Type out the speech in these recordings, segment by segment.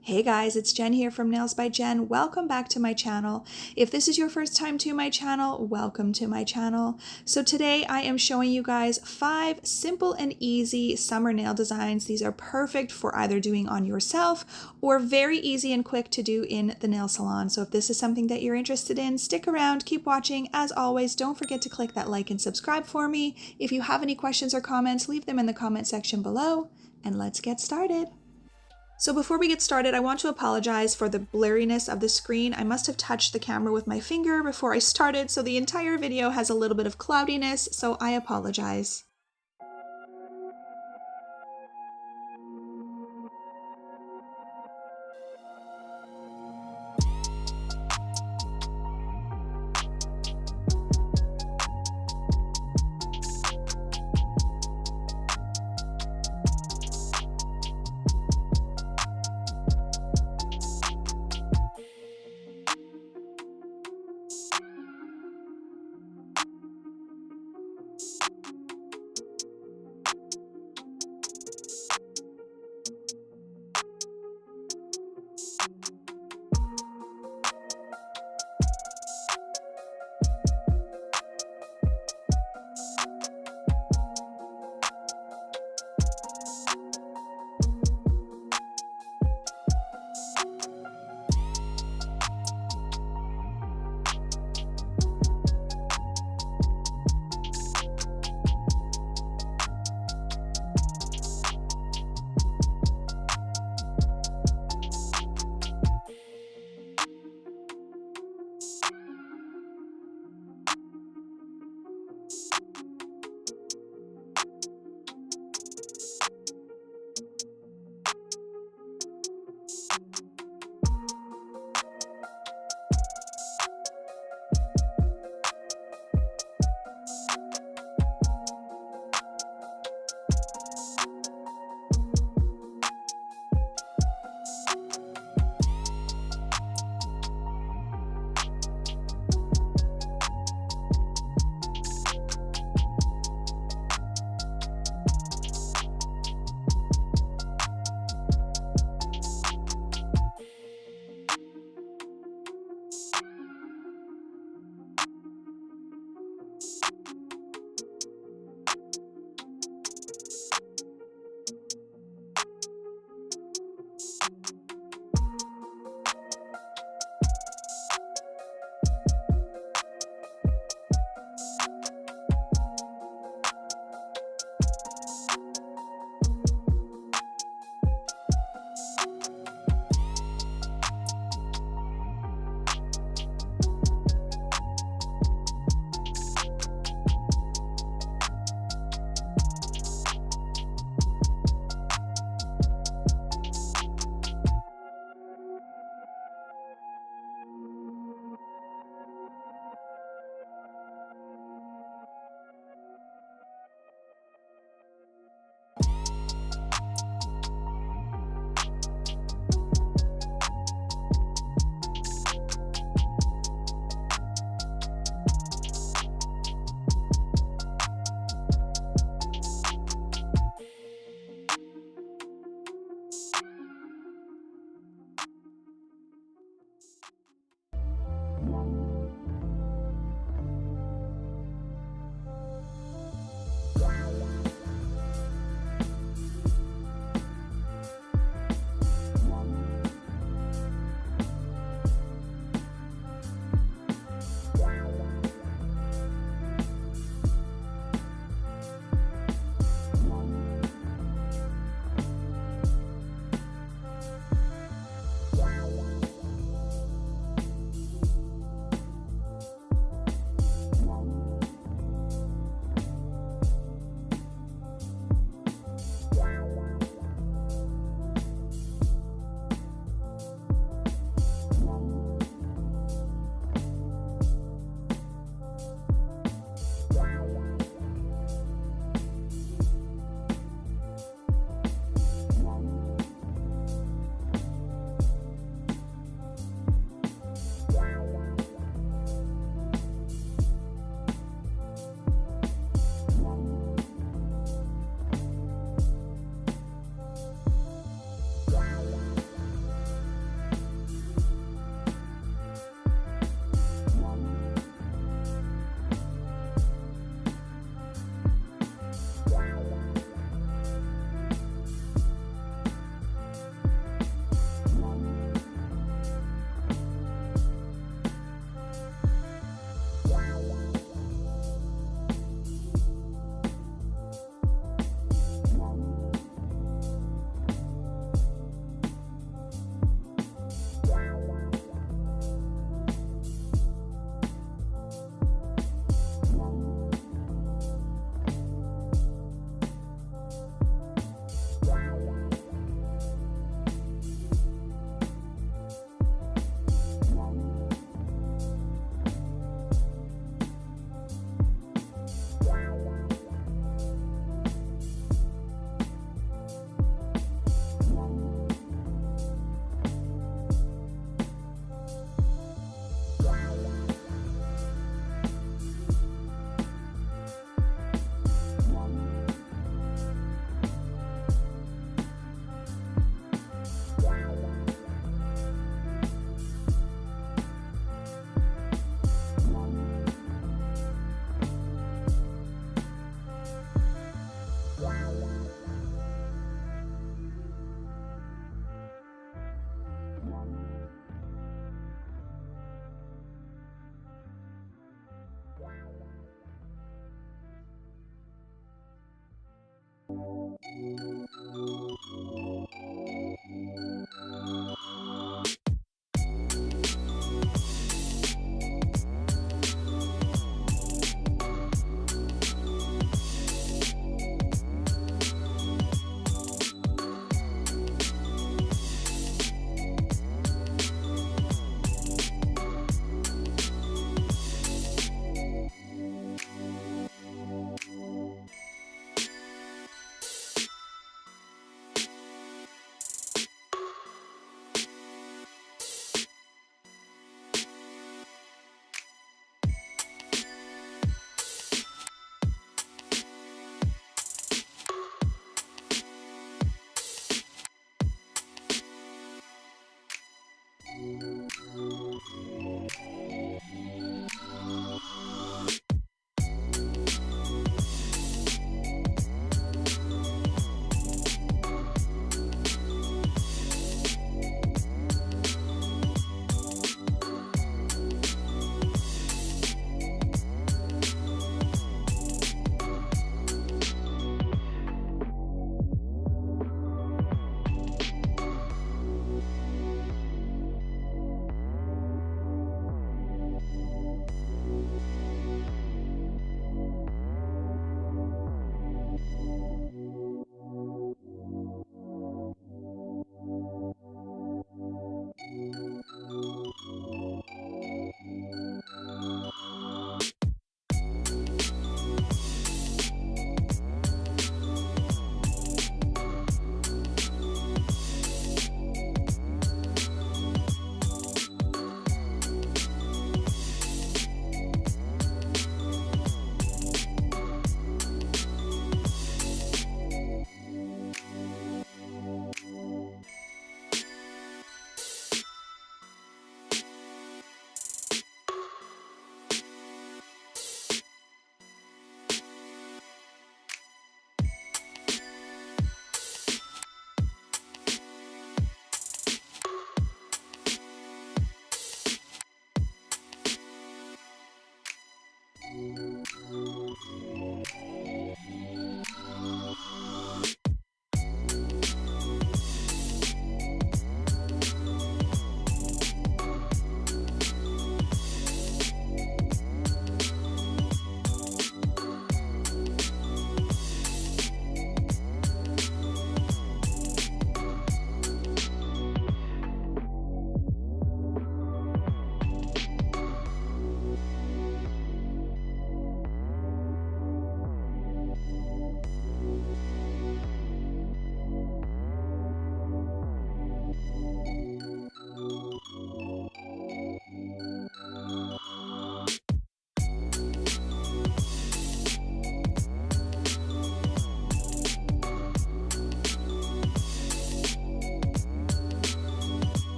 Hey guys, it's Jen here from Nails by Jen. Welcome back to my channel. If this is your first time to my channel, welcome to my channel. So today I am showing you guys 5 simple and easy summer nail designs. These are perfect for either doing on yourself or very easy and quick to do in the nail salon. So if this is something that you're interested in, stick around, keep watching. As always, don't forget to click that like and subscribe for me. If you have any questions or comments, leave them in the comment section below, and let's get started. So before we get started, I want to apologize for the blurriness of the screen. I must have touched the camera with my finger before I started, so the entire video has a little bit of cloudiness, so I apologize.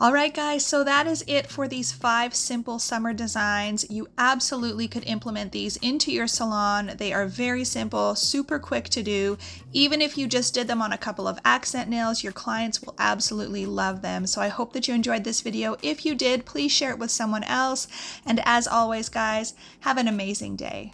All right, guys, so that is it for these 5 simple summer designs. You absolutely could implement these into your salon. They are very simple, super quick to do. Even if you just did them on a couple of accent nails, your clients will absolutely love them. So I hope that you enjoyed this video. If you did, please share it with someone else. And as always, guys, have an amazing day.